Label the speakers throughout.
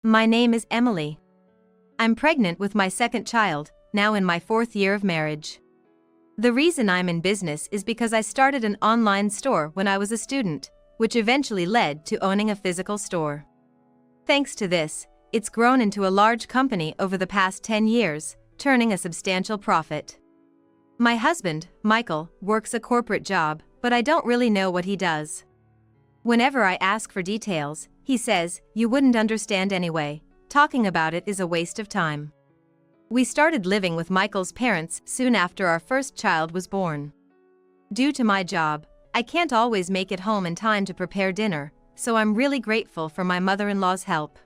Speaker 1: My name is Emily. I'm pregnant with my second child, now in my 4th year of marriage. The reason I'm in business is because I started an online store when I was a student, which eventually led to owning a physical store. Thanks to this, it's grown into a large company over the past 10 years, turning a substantial profit. My husband, Michael, works a corporate job, but I don't really know what he does. Whenever I ask for details, he says, "You wouldn't understand anyway. Talking about it is a waste of time." We started living with Michael's parents soon after our first child was born. Due to my job, I can't always make it home in time to prepare dinner, so I'm really grateful for my mother-in-law's help.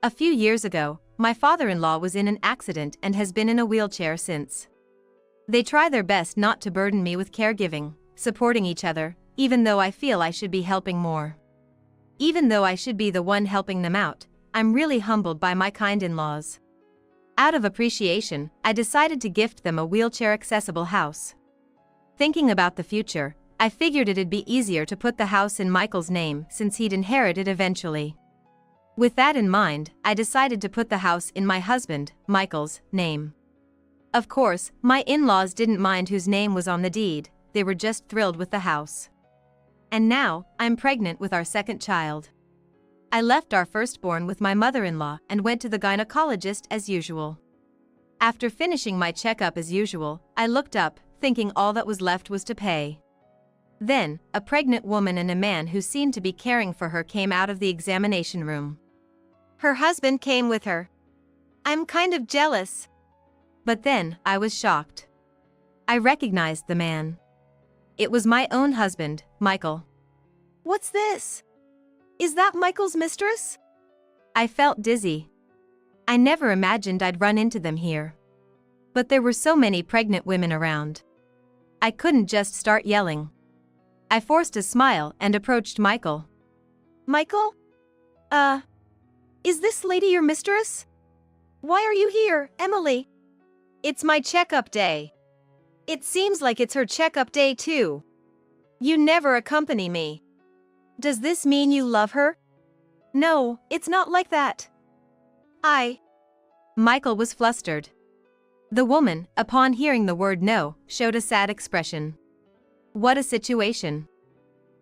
Speaker 1: A few years ago, my father-in-law was in an accident and has been in a wheelchair since. They try their best not to burden me with caregiving, supporting each other, even though I feel I should be helping more. Even though I should be the one helping them out, I'm really humbled by my kind in-laws. Out of appreciation, I decided to gift them a wheelchair-accessible house. Thinking about the future, I figured it'd be easier to put the house in Michael's name since he'd inherit it eventually. With that in mind, I decided to put the house in my husband, Michael's, name. Of course, my in-laws didn't mind whose name was on the deed, they were just thrilled with the house. And now, I'm pregnant with our second child. I left our firstborn with my mother-in-law and went to the gynecologist as usual. After finishing my checkup as usual, I looked up, thinking all that was left was to pay. Then, a pregnant woman and a man who seemed to be caring for her came out of the examination room. Her husband came with her. I'm kind of jealous. But then, I was shocked. I recognized the man. It was my own husband, Michael. What's this? Is that Michael's mistress? I felt dizzy. I never imagined I'd run into them here. But there were so many pregnant women around. I couldn't just start yelling. I forced a smile and approached Michael. Michael? Is this lady your mistress? Why are you here, Emily? It's my checkup day. It seems like it's her checkup day too. You never accompany me. Does this mean you love her? No, it's not like that. Michael was flustered. The woman, upon hearing the word no, showed a sad expression. What a situation.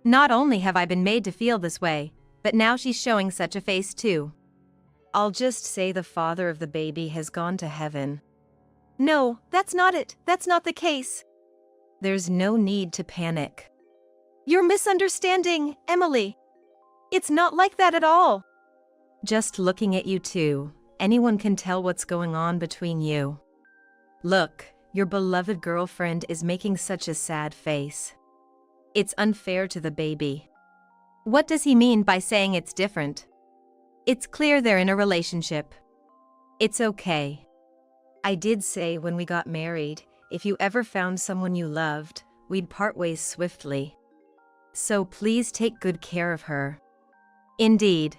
Speaker 1: Not only have I been made to feel this way, but now she's showing such a face too. I'll just say the father of the baby has gone to heaven. No, that's not it. That's not the case. There's no need to panic. You're misunderstanding, Emily. It's not like that at all. Just looking at you two, anyone can tell what's going on between you. Look, your beloved girlfriend is making such a sad face. It's unfair to the baby. What does he mean by saying it's different? It's clear they're in a relationship. It's okay. I did say when we got married, if you ever found someone you loved, we'd part ways swiftly. So please take good care of her. Indeed.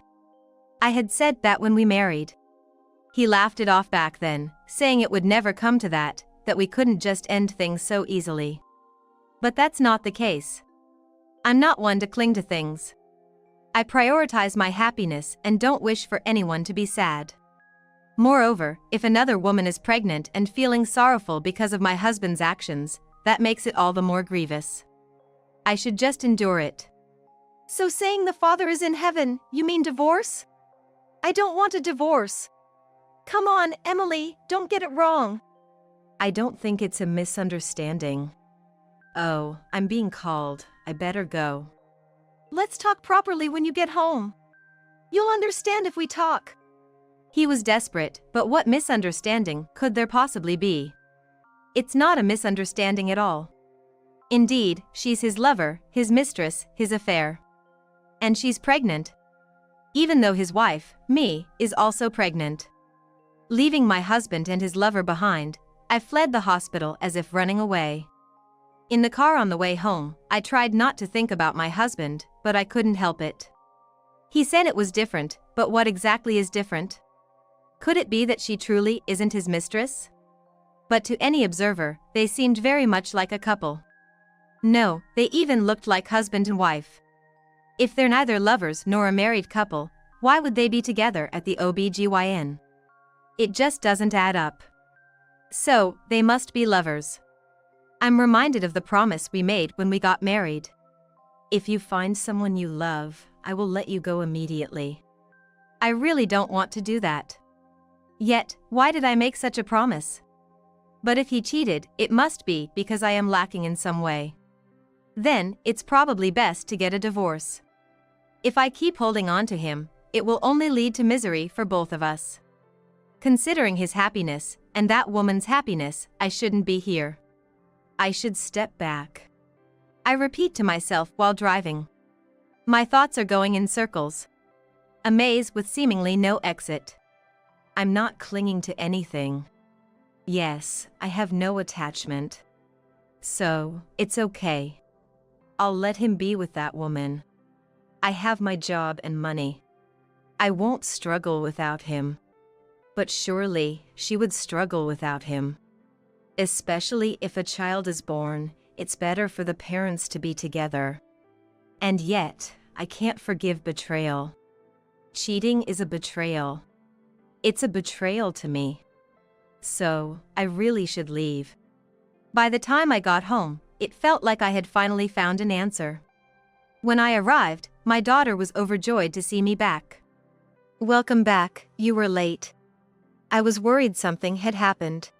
Speaker 1: I had said that when we married. He laughed it off back then, saying it would never come to that we couldn't just end things so easily. But that's not the case. I'm not one to cling to things. I prioritize my happiness and don't wish for anyone to be sad. Moreover, if another woman is pregnant and feeling sorrowful because of my husband's actions, that makes it all the more grievous. I should just endure it. So saying the father is in heaven, you mean divorce? I don't want a divorce. Come on, Emily, don't get it wrong. I don't think it's a misunderstanding. Oh, I'm being called. I better go. Let's talk properly when you get home. You'll understand if we talk. He was desperate, but what misunderstanding could there possibly be? It's not a misunderstanding at all. Indeed, she's his lover, his mistress, his affair. And she's pregnant. Even though his wife, me, is also pregnant. Leaving my husband and his lover behind, I fled the hospital as if running away. In the car on the way home, I tried not to think about my husband, but I couldn't help it. He said it was different, but what exactly is different? Could it be that she truly isn't his mistress? But to any observer, they seemed very much like a couple. No, they even looked like husband and wife. If they're neither lovers nor a married couple, why would they be together at the OBGYN? It just doesn't add up. So, they must be lovers. I'm reminded of the promise we made when we got married. If you find someone you love, I will let you go immediately. I really don't want to do that. Yet, why did I make such a promise? But if he cheated, it must be because I am lacking in some way. Then, it's probably best to get a divorce. If I keep holding on to him, it will only lead to misery for both of us. Considering his happiness, and that woman's happiness, I shouldn't be here. I should step back. I repeat to myself while driving. My thoughts are going in circles. A maze with seemingly no exit. I'm not clinging to anything. Yes, I have no attachment. So, it's okay. I'll let him be with that woman. I have my job and money. I won't struggle without him. But surely, she would struggle without him. Especially if a child is born, it's better for the parents to be together. And yet, I can't forgive betrayal. Cheating is a betrayal. It's a betrayal to me. So, I really should leave. By the time I got home, it felt like I had finally found an answer. When I arrived, my daughter was overjoyed to see me back. Welcome back, you were late. I was worried something had happened.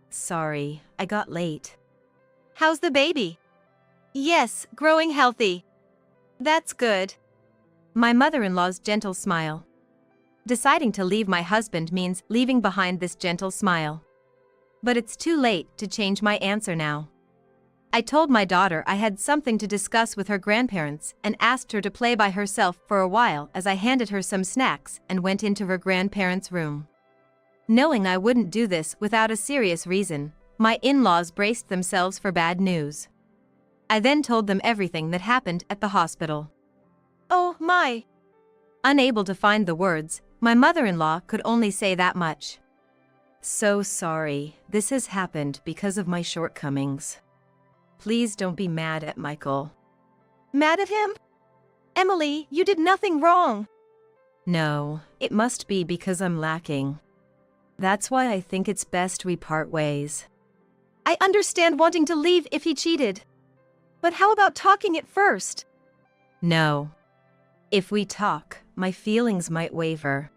Speaker 1: Sorry, I got late. How's the baby? Yes, growing healthy. That's good. My mother-in-law's gentle smile. Deciding to leave my husband means leaving behind this gentle smile. But it's too late to change my answer now. I told my daughter I had something to discuss with her grandparents and asked her to play by herself for a while as I handed her some snacks and went into her grandparents' room. Knowing I wouldn't do this without a serious reason, my in-laws braced themselves for bad news. I then told them everything that happened at the hospital. Oh my! Unable to find the words, my mother-in-law could only say that much. So sorry, this has happened because of my shortcomings. Please don't be mad at Michael. Mad at him? Emily, you did nothing wrong. No, it must be because I'm lacking. That's why I think it's best we part ways. I understand wanting to leave if he cheated. But how about talking it first? No. If we talk, my feelings might waver.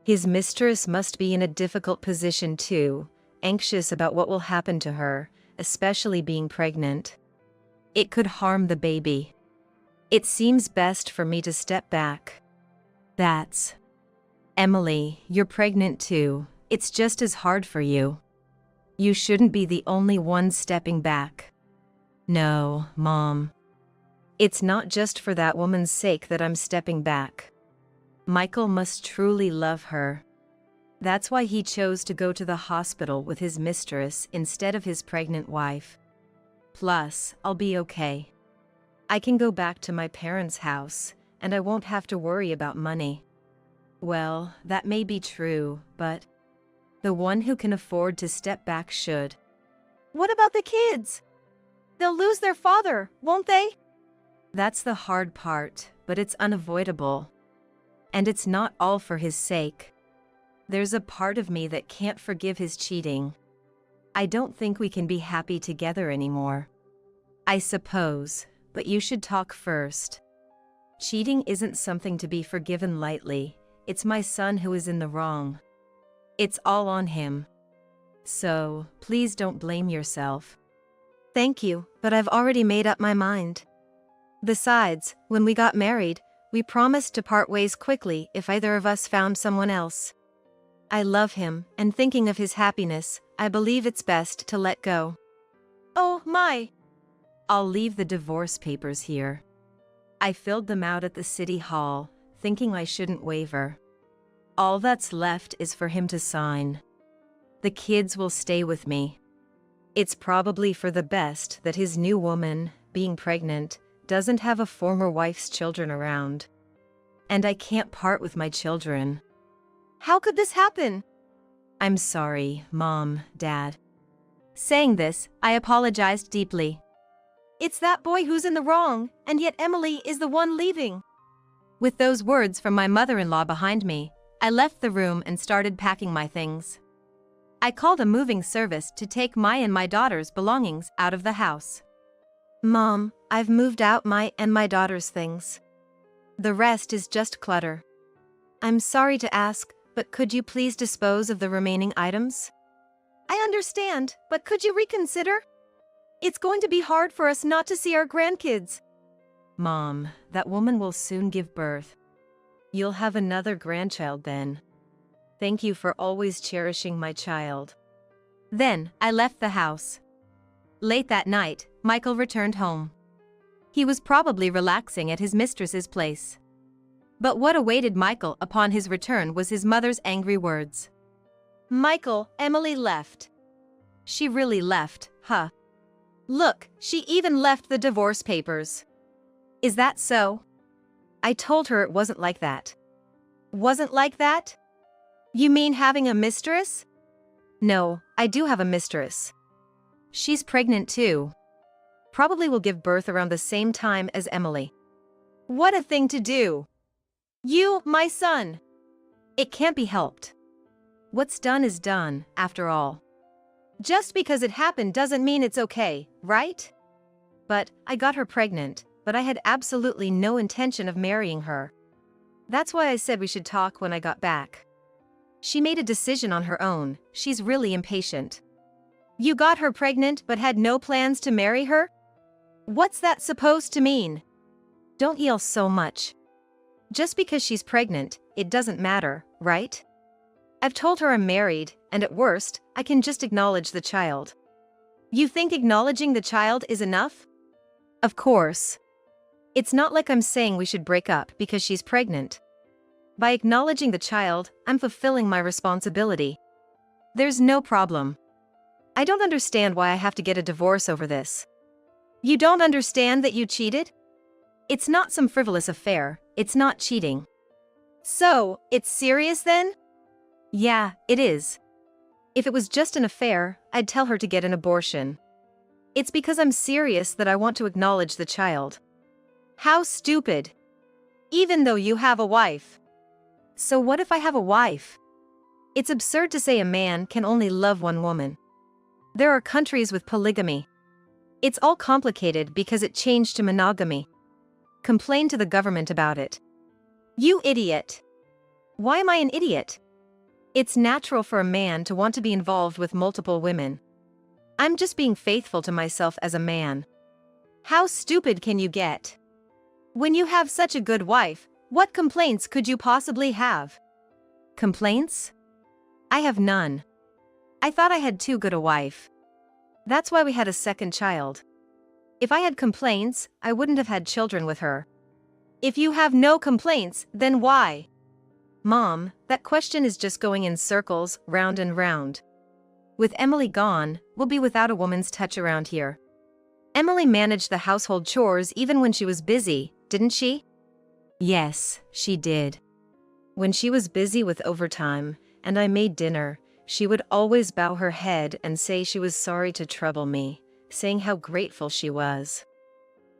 Speaker 1: His mistress must be in a difficult position too, anxious about what will happen to her, especially being pregnant. It could harm the baby. It seems best for me to step back. That's... Emily, you're pregnant too. It's just as hard for you. You shouldn't be the only one stepping back. No, Mom. It's not just for that woman's sake that I'm stepping back. Michael must truly love her. That's why he chose to go to the hospital with his mistress instead of his pregnant wife. Plus, I'll be okay. I can go back to my parents' house, and I won't have to worry about money. Well, that may be true, but the one who can afford to step back should. What about the kids? They'll lose their father, won't they? That's the hard part, but it's unavoidable. And it's not all for his sake. There's a part of me that can't forgive his cheating. I don't think we can be happy together anymore. I suppose, but you should talk first. Cheating isn't something to be forgiven lightly. It's my son who is in the wrong. It's all on him. So, please don't blame yourself. Thank you, but I've already made up my mind. Besides, when we got married, we promised to part ways quickly if either of us found someone else. I love him, and thinking of his happiness, I believe it's best to let go. Oh my! I'll leave the divorce papers here. I filled them out at the city hall, thinking I shouldn't waver. All that's left is for him to sign. The kids will stay with me. It's probably for the best that his new woman, being pregnant, doesn't have a former wife's children around. And I can't part with my children. How could this happen? I'm sorry, Mom, Dad. Saying this, I apologized deeply. It's that boy who's in the wrong, and yet Emily is the one leaving. With those words from my mother-in-law behind me, I left the room and started packing my things. I called a moving service to take my and my daughter's belongings out of the house. Mom, I've moved out my and my daughter's things. The rest is just clutter. I'm sorry to ask, but could you please dispose of the remaining items? I understand, but could you reconsider? It's going to be hard for us not to see our grandkids. Mom, that woman will soon give birth. You'll have another grandchild then. Thank you for always cherishing my child. Then, I left the house. Late that night, Michael returned home. He was probably relaxing at his mistress's place. But what awaited Michael upon his return was his mother's angry words. Michael, Emily left. She really left, huh? Look, she even left the divorce papers. Is that so? I told her it wasn't like that. Wasn't like that? You mean having a mistress? No, I do have a mistress. She's pregnant too. Probably will give birth around the same time as Emily. What a thing to do! You, my son! It can't be helped. What's done is done, after all. Just because it happened doesn't mean it's okay, right? But I got her pregnant, but I had absolutely no intention of marrying her. That's why I said we should talk when I got back. She made a decision on her own. She's really impatient. You got her pregnant but had no plans to marry her? What's that supposed to mean? Don't yell so much. Just because she's pregnant, it doesn't matter, right? I've told her I'm married, and at worst, I can just acknowledge the child. You think acknowledging the child is enough? Of course. It's not like I'm saying we should break up because she's pregnant. By acknowledging the child, I'm fulfilling my responsibility. There's no problem. I don't understand why I have to get a divorce over this. You don't understand that you cheated? It's not some frivolous affair, it's not cheating. So, it's serious then? Yeah, it is. If it was just an affair, I'd tell her to get an abortion. It's because I'm serious that I want to acknowledge the child. How stupid! Even though you have a wife. So what if I have a wife? It's absurd to say a man can only love one woman. There are countries with polygamy. It's all complicated because it changed to monogamy. Complain to the government about it. You idiot! Why am I an idiot? It's natural for a man to want to be involved with multiple women. I'm just being faithful to myself as a man. How stupid can you get? When you have such a good wife, what complaints could you possibly have? Complaints? I have none. I thought I had too good a wife. That's why we had a second child. If I had complaints, I wouldn't have had children with her. If you have no complaints, then why? Mom, that question is just going in circles, round and round. With Emily gone, we'll be without a woman's touch around here. Emily managed the household chores even when she was busy, didn't she? Yes, she did. When she was busy with overtime, and I made dinner, she would always bow her head and say she was sorry to trouble me, saying how grateful she was.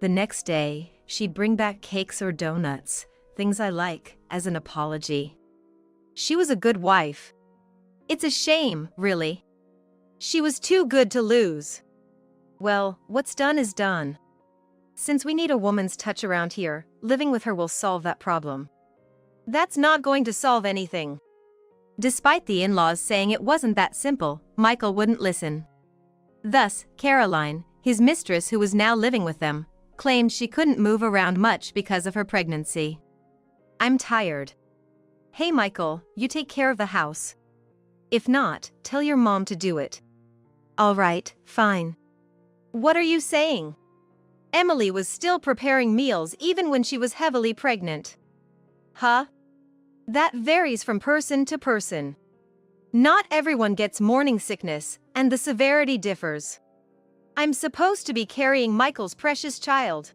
Speaker 1: The next day, she'd bring back cakes or donuts, things I like, as an apology. She was a good wife. It's a shame, really. She was too good to lose. Well, what's done is done. Since we need a woman's touch around here, living with her will solve that problem. That's not going to solve anything. Despite the in-laws saying it wasn't that simple, Michael wouldn't listen. Thus, Caroline, his mistress who was now living with them, claimed she couldn't move around much because of her pregnancy. I'm tired. Hey Michael, you take care of the house. If not, tell your mom to do it. All right, fine. What are you saying? Emily was still preparing meals even when she was heavily pregnant. Huh? That varies from person to person. Not everyone gets morning sickness, and the severity differs. I'm supposed to be carrying Michael's precious child.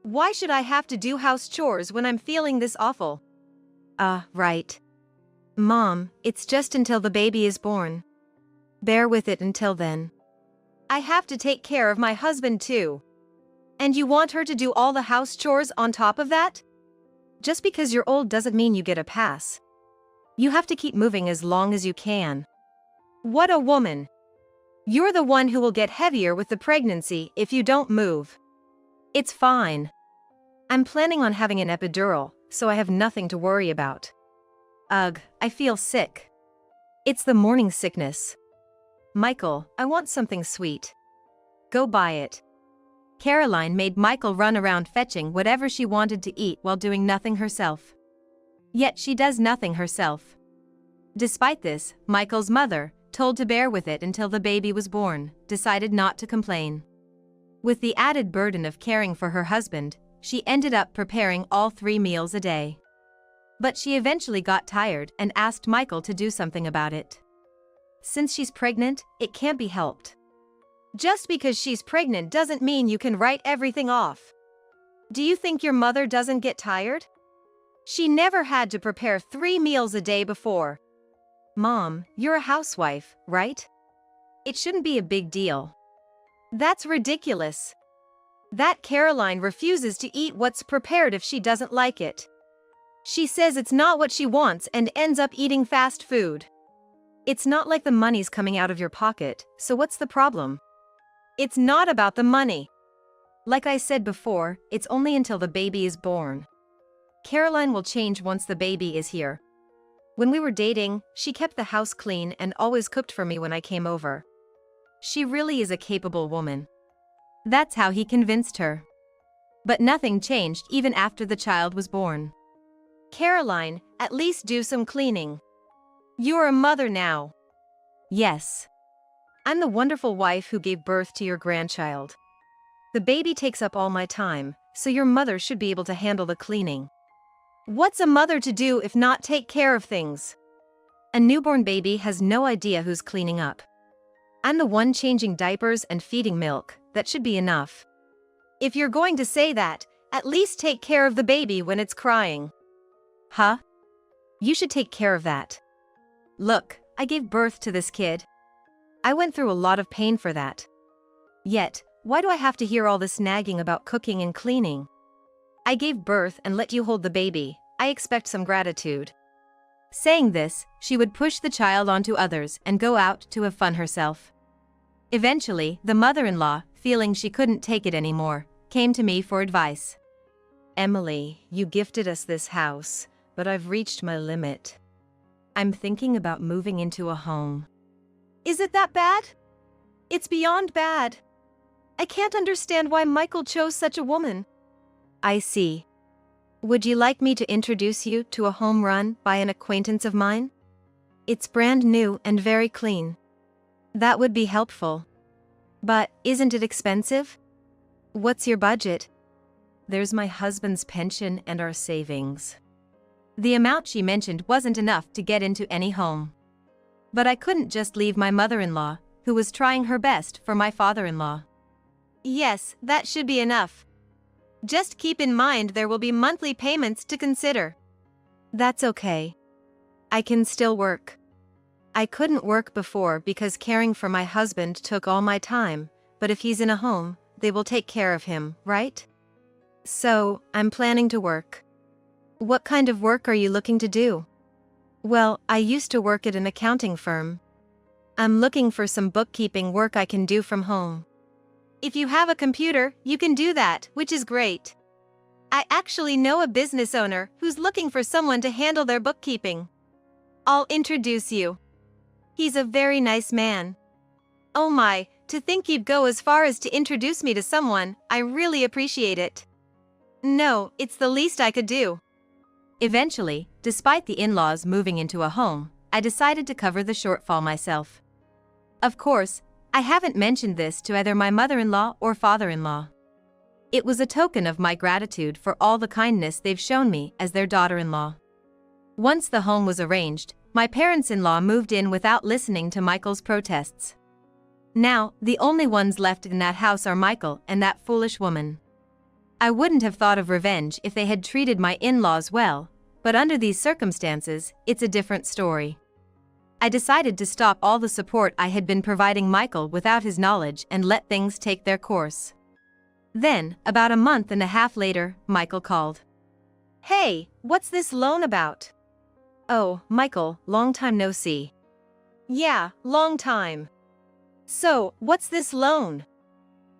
Speaker 1: Why should I have to do house chores when I'm feeling this awful? Right. Mom, it's just until the baby is born. Bear with it until then. I have to take care of my husband too. And you want her to do all the house chores on top of that? Just because you're old doesn't mean you get a pass. You have to keep moving as long as you can. What a woman! You're the one who will get heavier with the pregnancy if you don't move. It's fine. I'm planning on having an epidural, so I have nothing to worry about. Ugh, I feel sick. It's the morning sickness. Michael, I want something sweet. Go buy it. Caroline made Michael run around fetching whatever she wanted to eat while doing nothing herself. Yet she does nothing herself. Despite this, Michael's mother, told to bear with it until the baby was born, decided not to complain. With the added burden of caring for her husband, she ended up preparing all 3 meals a day. But she eventually got tired and asked Michael to do something about it. Since she's pregnant, it can't be helped. Just because she's pregnant doesn't mean you can write everything off. Do you think your mother doesn't get tired? She never had to prepare 3 meals a day before. Mom, you're a housewife, right? It shouldn't be a big deal. That's ridiculous. That Caroline refuses to eat what's prepared if she doesn't like it. She says it's not what she wants and ends up eating fast food. It's not like the money's coming out of your pocket, so what's the problem? It's not about the money. Like I said before, it's only until the baby is born. Caroline will change once the baby is here. When we were dating, she kept the house clean and always cooked for me when I came over. She really is a capable woman. That's how he convinced her. But nothing changed even after the child was born. Caroline, at least do some cleaning. You're a mother now. Yes. I'm the wonderful wife who gave birth to your grandchild. The baby takes up all my time, so your mother should be able to handle the cleaning. What's a mother to do if not take care of things? A newborn baby has no idea who's cleaning up. I'm the one changing diapers and feeding milk, that should be enough. If you're going to say that, at least take care of the baby when it's crying. Huh? You should take care of that. Look, I gave birth to this kid. I went through a lot of pain for that. Yet, why do I have to hear all this nagging about cooking and cleaning? I gave birth and let you hold the baby. I expect some gratitude. Saying this, she would push the child onto others and go out to have fun herself. Eventually, the mother-in-law, feeling she couldn't take it anymore, came to me for advice. Emily, you gifted us this house, but I've reached my limit. I'm thinking about moving into a home. Is it that bad? It's beyond bad. I can't understand why Michael chose such a woman. I see. Would you like me to introduce you to a home run by an acquaintance of mine? It's brand new and very clean. That would be helpful. But isn't it expensive? What's your budget? There's my husband's pension and our savings. The amount she mentioned wasn't enough to get into any home. But I couldn't just leave my mother-in-law, who was trying her best for my father-in-law. Yes, that should be enough. Just keep in mind there will be monthly payments to consider. That's okay. I can still work. I couldn't work before because caring for my husband took all my time, but if he's in a home, they will take care of him, right? So, I'm planning to work. What kind of work are you looking to do? Well, I used to work at an accounting firm. I'm looking for some bookkeeping work I can do from home. If you have a computer, you can do that, which is great. I actually know a business owner who's looking for someone to handle their bookkeeping. I'll introduce you. He's a very nice man. Oh my, to think you'd go as far as to introduce me to someone, I really appreciate it. No, it's the least I could do. Eventually, despite the in-laws moving into a home, I decided to cover the shortfall myself. Of course, I haven't mentioned this to either my mother-in-law or father-in-law. It was a token of my gratitude for all the kindness they've shown me as their daughter-in-law. Once the home was arranged, my parents-in-law moved in without listening to Michael's protests. Now, the only ones left in that house are Michael and that foolish woman. I wouldn't have thought of revenge if they had treated my in-laws well, but under these circumstances, it's a different story. I decided to stop all the support I had been providing Michael without his knowledge and let things take their course. Then, about a month and a half later, Michael called. Hey, what's this loan about? Oh, Michael, long time no see. Yeah, long time. So, what's this loan?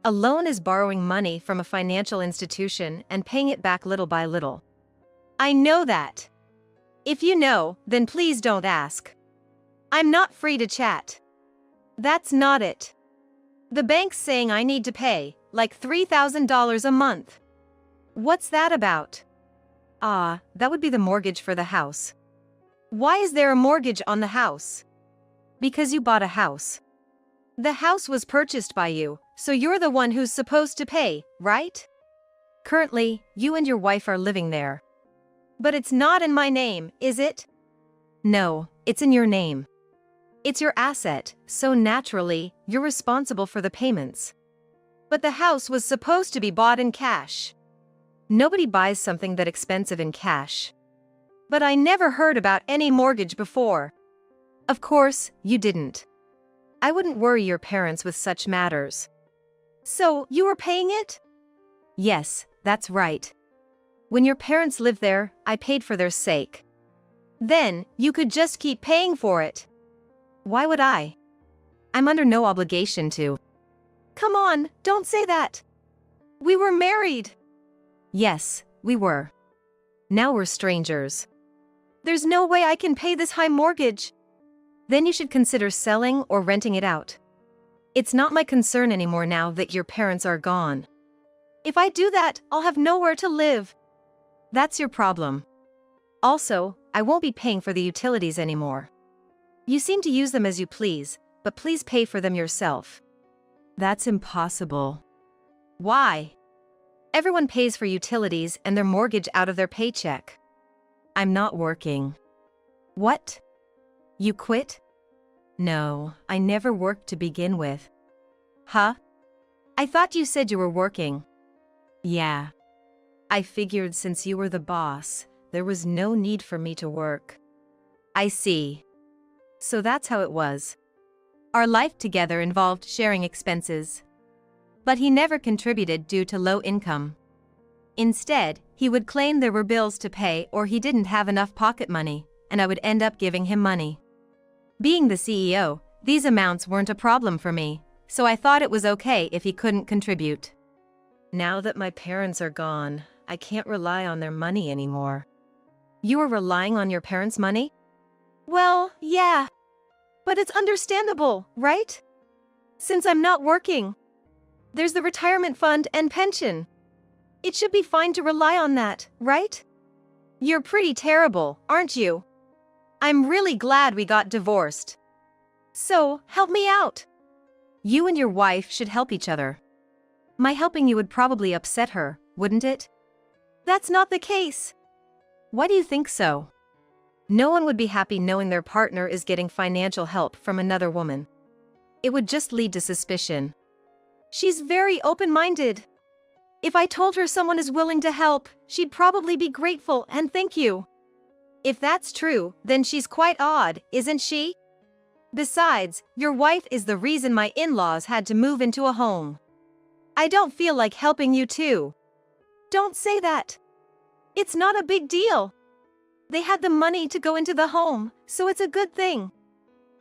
Speaker 1: A loan is borrowing money from a financial institution and paying it back little by little. I know that. If you know, then please don't ask. I'm not free to chat. That's not it. The bank's saying I need to pay, like $3,000 a month. What's that about? Ah, that would be the mortgage for the house. Why is there a mortgage on the house? Because you bought a house. The house was purchased by you, so you're the one who's supposed to pay, right? Currently, you and your wife are living there. But it's not in my name, is it? No, it's in your name. It's your asset, so naturally, you're responsible for the payments. But the house was supposed to be bought in cash. Nobody buys something that expensive in cash. But I never heard about any mortgage before. Of course, you didn't. I wouldn't worry your parents with such matters. So, you were paying it? Yes, that's right. When your parents lived there, I paid for their sake. Then, you could just keep paying for it. Why would I? I'm under no obligation to. Come on, don't say that. We were married. Yes, we were. Now we're strangers. There's no way I can pay this high mortgage. Then you should consider selling or renting it out. It's not my concern anymore now that your parents are gone. If I do that, I'll have nowhere to live. That's your problem. Also, I won't be paying for the utilities anymore. You seem to use them as you please, but please pay for them yourself. That's impossible. Why? Everyone pays for utilities and their mortgage out of their paycheck. I'm not working. What? You quit? No, I never worked to begin with. Huh? I thought you said you were working. Yeah. I figured since you were the boss, there was no need for me to work. I see. So that's how it was. Our life together involved sharing expenses. But he never contributed due to low income. Instead, he would claim there were bills to pay or he didn't have enough pocket money, and I would end up giving him money. Being the CEO, these amounts weren't a problem for me, so I thought it was okay if he couldn't contribute. Now that my parents are gone, I can't rely on their money anymore. You were relying on your parents' money? Well, yeah. But it's understandable, right? Since I'm not working. There's the retirement fund and pension. It should be fine to rely on that, right? You're pretty terrible, aren't you? I'm really glad we got divorced. So, help me out. You and your wife should help each other. My helping you would probably upset her, wouldn't it? That's not the case. Why do you think so? No one would be happy knowing their partner is getting financial help from another woman. It would just lead to suspicion. She's very open-minded. If I told her someone is willing to help, she'd probably be grateful and thank you. If that's true, then she's quite odd, isn't she? Besides, your wife is the reason my in-laws had to move into a home. I don't feel like helping you too. Don't say that. It's not a big deal. They had the money to go into the home, so it's a good thing.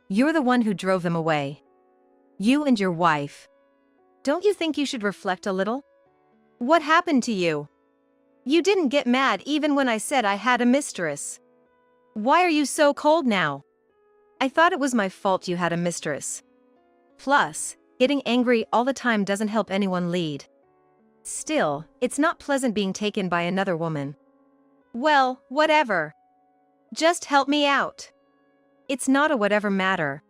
Speaker 1: You're the one who drove them away. You and your wife. Don't you think you should reflect a little? What happened to you? You didn't get mad even when I said I had a mistress. Why are you so cold now? I thought it was my fault you had a mistress. Plus, getting angry all the time doesn't help anyone lead. Still, it's not pleasant being taken by another woman. Well, whatever. Just help me out. It's not a whatever matter.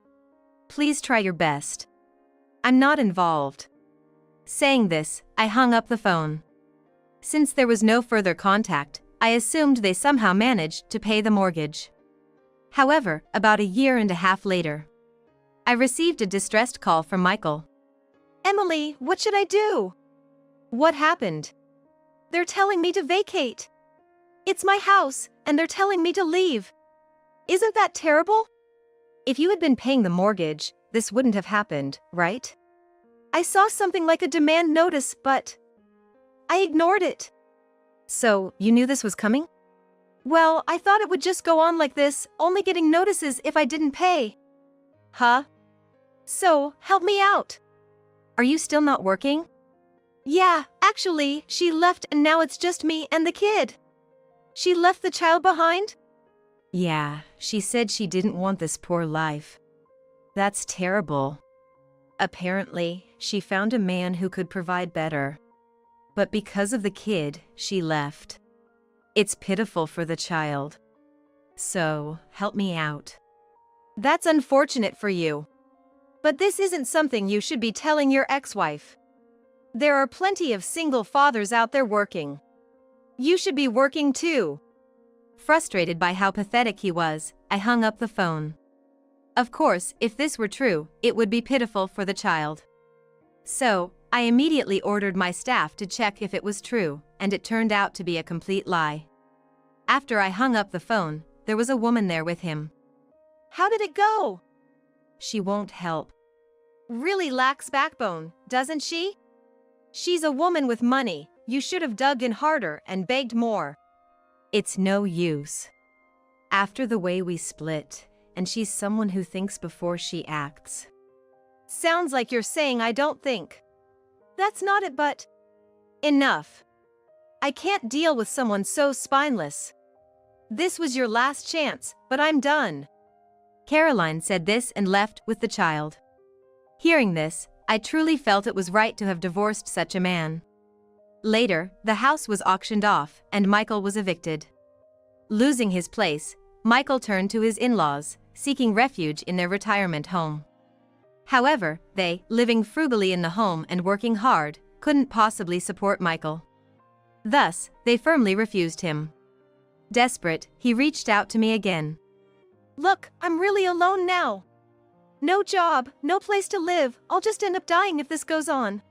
Speaker 1: Please try your best. I'm not involved. Saying this, I hung up the phone. Since there was no further contact, I assumed they somehow managed to pay the mortgage. However, about a year and a half later, I received a distressed call from Michael. Emily, what should I do? What happened? They're telling me to vacate. It's my house, and they're telling me to leave. Isn't that terrible? If you had been paying the mortgage, this wouldn't have happened, right? I saw something like a demand notice, but I ignored it. So, you knew this was coming? Well, I thought it would just go on like this, only getting notices if I didn't pay. Huh? So, help me out. Are you still not working? Yeah, actually, she left and now it's just me and the kid. She left the child behind? Yeah, she said she didn't want this poor life. That's terrible. Apparently, she found a man who could provide better. But because of the kid, she left. It's pitiful for the child. So, help me out. That's unfortunate for you. But this isn't something you should be telling your ex-wife. There are plenty of single fathers out there working. You should be working too. Frustrated by how pathetic he was, I hung up the phone. Of course, if this were true, it would be pitiful for the child. So, I immediately ordered my staff to check if it was true, and it turned out to be a complete lie. After I hung up the phone, there was a woman there with him. How did it go? She won't help. Really lacks backbone, doesn't she? She's a woman with money, you should have dug in harder and begged more. It's no use. After the way we split, and she's someone who thinks before she acts. Sounds like you're saying I don't think. That's not it, but... Enough. I can't deal with someone so spineless. This was your last chance, but I'm done. Caroline said this and left with the child. Hearing this, I truly felt it was right to have divorced such a man. Later, the house was auctioned off, and Michael was evicted. Losing his place, Michael turned to his in-laws, seeking refuge in their retirement home. However, they, living frugally in the home and working hard, couldn't possibly support Michael. Thus, they firmly refused him. Desperate, he reached out to me again. Look, I'm really alone now. No job, no place to live, I'll just end up dying if this goes on.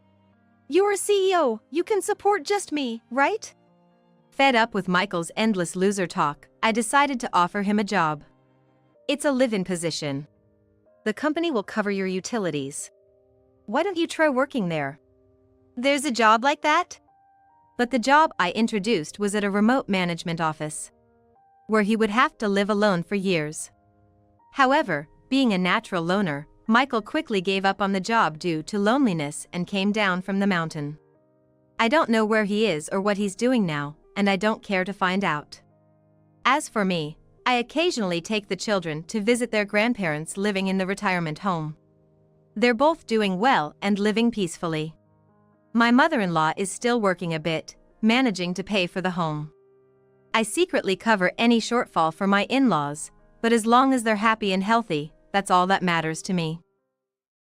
Speaker 1: You're a CEO, you can support just me, right? Fed up with Michael's endless loser talk, I decided to offer him a job. It's a live-in position. The company will cover your utilities. Why don't you try working there? There's a job like that? But the job I introduced was at a remote management office, where he would have to live alone for years. However, being a natural loner, Michael quickly gave up on the job due to loneliness and came down from the mountain. I don't know where he is or what he's doing now, and I don't care to find out. As for me, I occasionally take the children to visit their grandparents living in the retirement home. They're both doing well and living peacefully. My mother-in-law is still working a bit, managing to pay for the home. I secretly cover any shortfall for my in-laws, but as long as they're happy and healthy, that's all that matters to me.